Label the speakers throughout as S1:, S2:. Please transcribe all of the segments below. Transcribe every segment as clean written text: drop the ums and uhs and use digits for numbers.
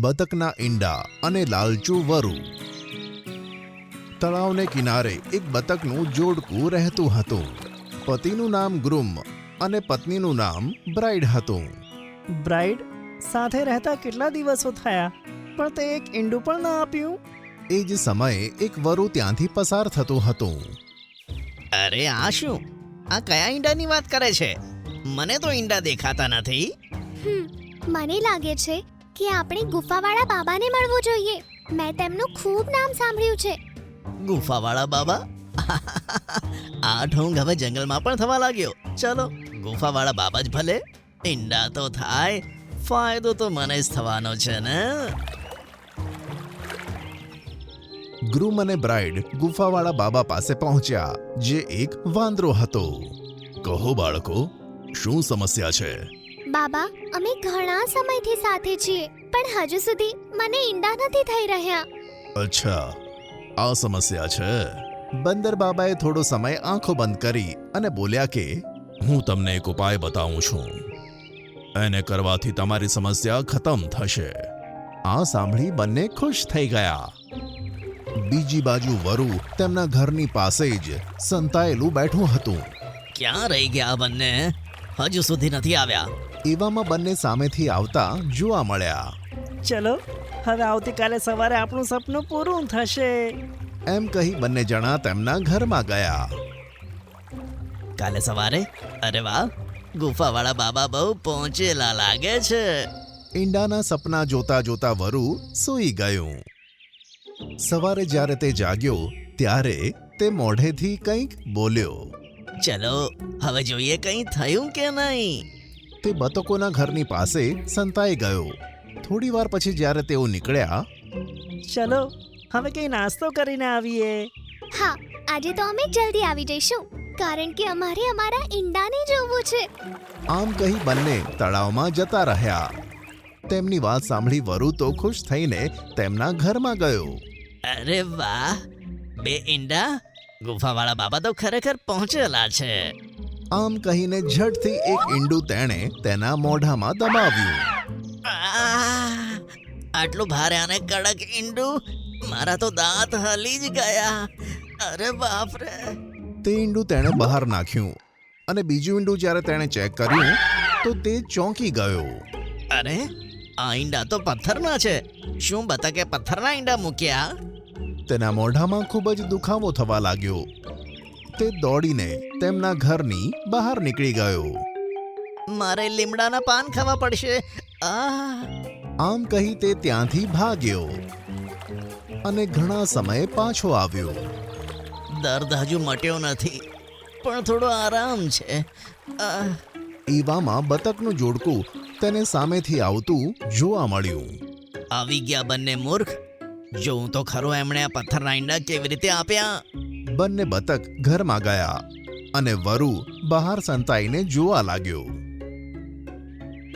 S1: બતકના ઈંડા અને લાલચુ વરુ. તળાવને કિનારે એક બતકનું જોડકું રહેતું હતું. પતિનું નામ ગ્રુમ અને પત્નીનું નામ બ્રાઇડ હતું.
S2: બ્રાઇડ સાથે રહેતા કેટલા દિવસો થયા, પણ તે એક ઈંડું પણ ન આપ્યું.
S1: એ જ સમયે એક વરુ ત્યાંથી પસાર થતું હતું.
S3: અરે આ શું? આ કયા ઈંડાની વાત કરે છે? મને તો ઈંડા દેખાતા નથી.
S4: મને લાગે છે કે આપણે ગુફાવાળા બાબાને મળવું જોઈએ. મેં તેમનું ખૂબ નામ સાંભળ્યું છે.
S3: ગુફાવાળા બાબા? આ ઢોંગ હવે જંગલમાં પણ થવા લાગ્યો. ચલો ગુફાવાળા બાબા જ ભલે. ઈંડા તો થાય, ફાયદો તો મને જ થવાનો છે ને.
S1: ગ્રુમ અને બ્રાઇડ ગુફાવાળા બાબા પાસે પહોંચ્યા, જે એક વાંદરો હતો. કહો બાળકો, શું સમસ્યા છે?
S4: બાબા, અમે ઘણા સમયથી સાથે છીએ, પણ હજુ સુધી મને ઈંડા નથી થઈ રહ્યા.
S1: અચ્છા, આ સમસ્યા છે. બંદર બાબાએ થોડો સમય આંખો બંધ કરી અને બોલ્યા કે હું તમને એક ઉપાય બતાવું છું. એને કરવાથી તમારી સમસ્યા ખતમ થશે. આ સાંભળી બંને ખુશ થઈ ગયા. બીજી બાજુ વરુ તેમના ઘરની પાસે જ સંતાયેલું બેઠું હતું.
S3: ક્યાં રહી ગયા બંને? હજુ સુધી નથી આવ્યા.
S1: એવામાં બંને સામેથી આવતા જોવા મળ્યા.
S2: ચલો, હવે આવતીકાલે સવારે આપણું સપનું પૂરું થશે.
S1: એમ કહી બંને જણા તેમના ઘરમાં ગયા.
S3: કાલે સવારે? અરે વાહ, ગુફાવાળા બાબા બહુ પહોંચેલા લાગે છે.
S1: ઈંડાના સપના જોતા જોતા વરુ સૂઈ ગયું. સવારે જ્યારે તે જાગ્યો ત્યારે તે મોઢેથી કંઈક બોલ્યો.
S3: ચલો હવે જોઈએ કંઈ થયું કે નહીં.
S1: તે બતકોના ઘરની પાસે સંતાઈ ગયો. થોડી વાર પછી જ્યારે તેઓ નીકળ્યા,
S2: ચલો, હવે કંઈ નાસ્તો કરીને આવીએ.
S4: હા, આજે તો અમે જલ્દી આવી જઈશું, કારણ કે અમારે અમારા ઈંડાને જોવું છે.
S1: આમ કહી બંને તળાવમાં જતા રહ્યા. તેમની વાત સાંભળી વરુ તો ખુશ થઈને તેમના ઘરમાં ગયો.
S3: અરે વાહ, 2 ઈંડા? ગુફાવાળા બાબા તો ખરેખર પહોંચેલા છે.
S1: આમ કહીને ઝડથી એક ઈંડું તેણે તેના મોઢામાં દબાવ્યું.
S3: આહ! આટલું ભારે અને કડક ઈંડું, મારા તો દાંત હલી જ ગયા. અરે બાપ રે!
S1: તે ઈંડું તેણે બહાર નાખ્યું અને બીજું ઈંડું જ્યારે તેણે ચેક કર્યું તો તે ચોંકી ગયો.
S3: અરે, આ ઈંડા તો પથ્થરના છે. શું બતકે પથ્થરના ઈંડા મૂક્યા?
S1: તેના મોઢામાં ખૂબ જ દુખાવો થવા લાગ્યો. તે દોડીને તેમના ઘરની બહાર નીકળી ગયો.
S3: મારે લીમડાના પાન ખાવા પડશે. આહ!
S1: આમ કહી તે ત્યાંથી ભાગ્યો અને ઘણા સમયે પાછો આવ્યો.
S3: દર્દ હજુ મટ્યો નથી, પણ થોડો આરામ છે. આહ!
S1: એવામાં બતકનું જોડકું તેને સામેથી આવતું જોવા મળ્યું.
S3: આવી ગયા બંને મૂર્ખ. જોઉં તો ખરો એમણે આ પથ્થરના ઈંડા કેવી રીતે આપ્યા.
S1: બંને બતક ઘરમાં ગયા અને વરુ બહાર સંતાઈને જોવા લાગ્યો.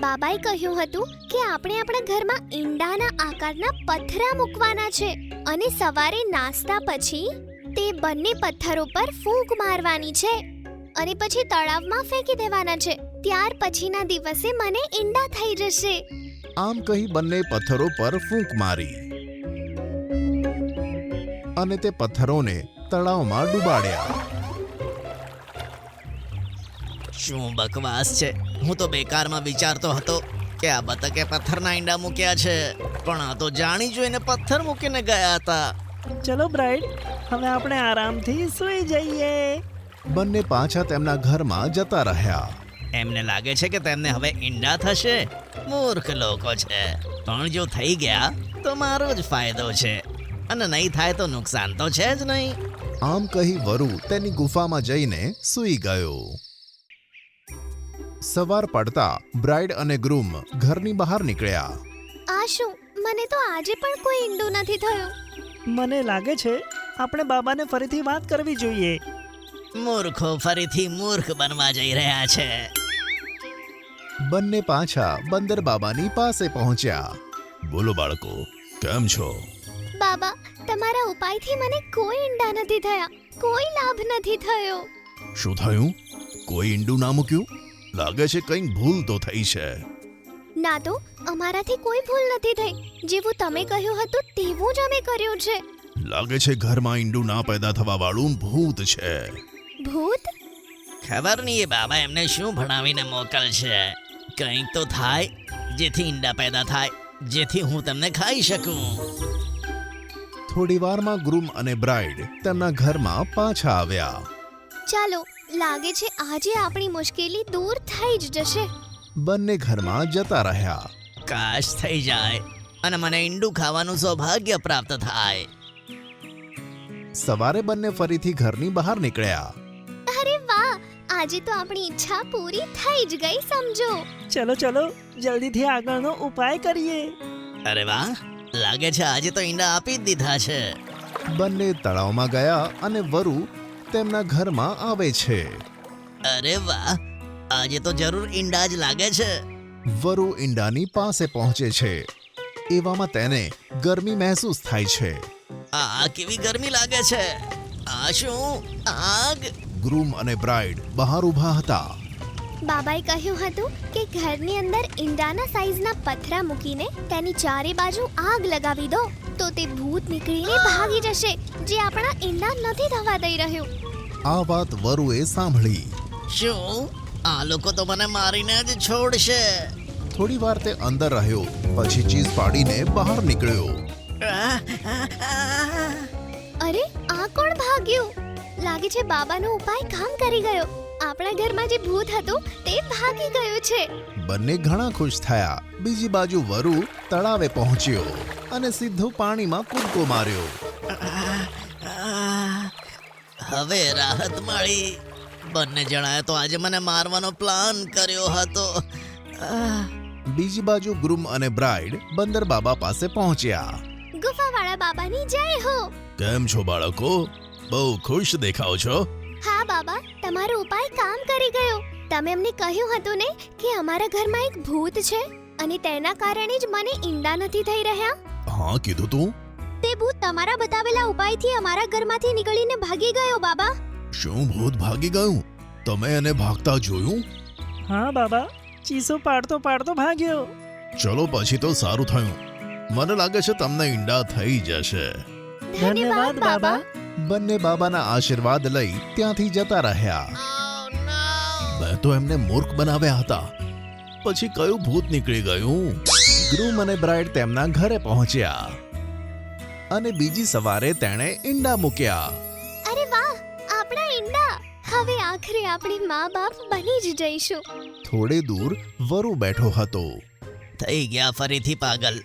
S4: બાબાએ કહ્યું હતું કે આપણે આપણા ઘરમાં ઈંડાના આકારના પથ્થરા મૂકવાના છે અને સવારે નાસ્તા પછી તે બંને પથ્થરો પર ફૂંક મારવાની છે અને પછી તળાવમાં ફેંકી દેવાના છે. ત્યાર પછીના દિવસે મને ઈંડા થઈ જશે.
S1: આમ કહી બંને પથ્થરો પર ફૂંક મારી અને તે પથ્થરોને તળાવમાં ડૂબાડ્યા.
S3: શું બકવાસ છે! હું તો બેકારમાં વિચારતો હતો કે આ બતકે પથ્થરના ઈંડા મૂક્યા છે, પણ આ તો જાણી જોઈને પથ્થર મૂકીને ગયા હતા.
S2: ચલો બ્રાઇડ, હવે આપણે આરામથી સૂઈ જઈએ.
S1: બંને પાછા તેમના ઘરમાં જતા રહ્યા.
S3: એમને લાગે છે કે તેમને હવે ઈંડા થશે. મૂર્ખ લોકો છે. પણ જો થઈ ગયા તો મારો જ ફાયદો છે, અને નહીં થાય તો નુકસાન તો છે જ નહીં.
S1: આમ કહી વરુ તેની ગુફામાં જઈને સૂઈ ગયો. સવાર પડતા બ્રાઇડ અને ગ્રુમ ઘરની બહાર નીકળ્યા.
S4: આ શું? મને તો આજે પણ કોઈ ઈંડું નથી થયું.
S2: મને લાગે છે આપણે બાબાને ફરીથી વાત કરવી જોઈએ.
S3: મૂર્ખો ફરીથી મૂર્ખ બનવા જઈ રહ્યા છે.
S1: બંને પાછા બંદર બાબાની પાસે પહોંચ્યા. બોલો બાળકો, કેમ છો?
S4: બાબા, તમારા ઉપાયથી મને કોઈ ઈંડા નથી થયા, કોઈ લાભ નથી થયો.
S1: શું થયું? કોઈ ઈંડું ના મૂક્યું? લાગે છે કંઈક ભૂલ તો થઈ છે.
S4: ના તો અમારાથી કોઈ ભૂલ નથી થઈ. જેવું તમે કહ્યું હતું તેવું જ અમે કર્યું છે.
S1: લાગે છે ઘરમાં ઈંડું ના પેદા થવા વાળું ભૂત છે.
S4: ભૂત?
S3: ખબર નહીં એ બાબા એમને શું ભણાવીને મોકલશે. કંઈક તો થાય જેથી ઈંડા પેદા થાય, જેથી હું તમને ખાઈ શકું.
S1: થોડી વારમાં ગ્રૂમ અને બ્રાઇડ તેમના ઘરમાં પાછા આવ્યા.
S4: ચાલો, લાગે છે આજે આપણી મુશ્કેલી દૂર થઈ જ જશે.
S1: બંને ઘરમાં જતા રહ્યા.
S3: કાશ થઈ જાય અને મને ઈંડું ખાવાનું સૌભાગ્ય પ્રાપ્ત થાય.
S1: સવારે બંને ફરીથી ઘરની બહાર નીકળ્યા.
S4: અરે વાહ, આજે તો આપણી ઈચ્છા પૂરી થઈ જ ગઈ સમજો.
S2: ચલો ચલો જલ્દીથી આગળનો ઉપાય કરીએ.
S3: અરે વાહ, લાગે છે આજે તો ઈંડા આપી જ દીધા છે.
S1: બંને તળાવમાં ગયા અને વરુ તેમના ઘરમાં આવે છે.
S3: અરે વાહ, આજે તો જરૂર ઈંડા જ લાગે છે.
S1: વરુ ઈંડાની પાસે પહોંચે છે. એવામાં તેને ગરમી મહેસૂસ થાય છે.
S3: આ કેવી ગરમી લાગે છે. આ શું આગ?
S1: ગ્રૂમ અને બ્રાઇડ બહાર ઊભા હતા.
S4: બાબાએ કહ્યું હતું કે ઘરની અંદર ઈંડાના સાઈઝના પથરા મૂકીને તેની ચારે બાજુ આગ લગાવી દો તો તે ભૂત નીકળીને ભાગી જશે, જે આપણા ઈંડા નથી થવા દઈ રહ્યું.
S1: આ વાત વરુએ સાંભળી.
S3: શું આ લોકો તો મને મારીને જ છોડશે.
S1: થોડી વાર તે અંદર રહ્યો, પછી ચીઝ પાડીને બહાર નીકળ્યો.
S4: અરે આ કોણ ભાગ્યું? લાગે છે બાબાનો ઉપાય કામ કરી ગયો. આપણા ઘરમાં જે ભૂત હતું તે ભાગી ગયું છે.
S1: બંને ઘણા ખુશ થયા. બીજી બાજુ વરુ તળાવે પહોંચ્યો અને સીધો પાણીમાં કૂદકો માર્યો.
S3: હવે રાહત મળી. બંને જણાએ તો આજે મને મારવાનો પ્લાન કર્યો હતો.
S1: બીજી બાજુ ગ્રૂમ અને બ્રાઇડ બંદર બાબા પાસે પહોંચ્યા.
S4: ગુફાવાળા બાબાની જય હો.
S1: કેમ છો બાળકો? બહુ ખુશ દેખાવ છો.
S4: હા બાબા, તમારો ઉપાય કામ કરી ગયો. તમે અમને કહ્યું હતું ને કે અમારા ઘરમાં એક ભૂત છે અને તેના કારણે જ મને ઈંડા નથી થઈ રહ્યા.
S1: હા, કીધું તું.
S4: તે ભૂત તમારા બતાવેલા ઉપાયથી અમારા ઘરમાંથી નીકળીને ભાગી ગયો બાબા.
S1: શું ભૂત ભાગી ગયું? તમે એને ભાગતા જોયું?
S2: હા બાબા, ચીસો પાડતો પાડતો ભાગ્યો.
S1: ચલો પછી તો સારું થયું. મને લાગે છે તમને ઈંડા થઈ જશે.
S2: ધન્યવાદ બાબા.
S1: બંને બાબાના આશીર્વાદ લઈ ત્યાંથી જતા રહ્યા. મેં તો એમને મૂર્ખ બનાવ્યા હતા. પછી કયું ભૂત નીકળી ગયું? ગ્રૂમ અને બ્રાઇડ તેમના ઘરે પહોંચ્યા અને બીજી સવારે તેણે ઈંડા મૂક્યા.
S4: અરે વાહ, આપણા ઈંડા. હવે આખરે આપણે મા-બાપ બની જ જઈશું.
S1: થોડે દૂર વરુ બેઠો હતો.
S3: થઈ ગયા ફરીથી પાગલ.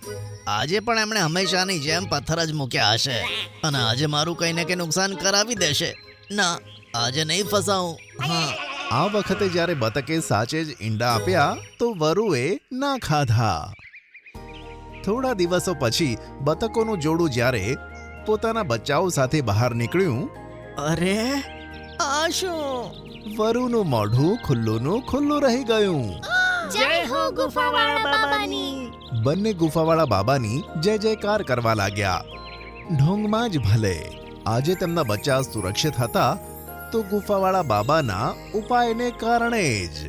S3: આજે પણ એમણે હંમેશાની જેમ પથ્થર જ મૂક્યા હશે અને આજે મારું કંઈ ને કંઈ નુકસાન કરાવી દેશે. ના, આજે નહીં ફસાવું. હા,
S1: આ વખતે જ્યારે બતકે સાચે જ ઈંડા આપ્યા તો વરુએ ના ખાધા. થોડા દિવસો પછી બતકોનું જોડું જ્યારે પોતાના બચ્ચાઓ સાથે બહાર નીકળ્યું,
S3: અરે આ શું?
S1: વરુનું મોઢું ખુલ્લું રહી ગયું.
S2: જય હો ગુફાવાળા બાબાની.
S1: બંને ગુફાવાળા બાબાની જય જયકાર કરવા લાગ્યા. ઢોંગમાં જ ભલે. આજે તેમના બચ્ચા સુરક્ષિત હતા તો ગુફાવાળા બાબાના ઉપાયને કારણે જ.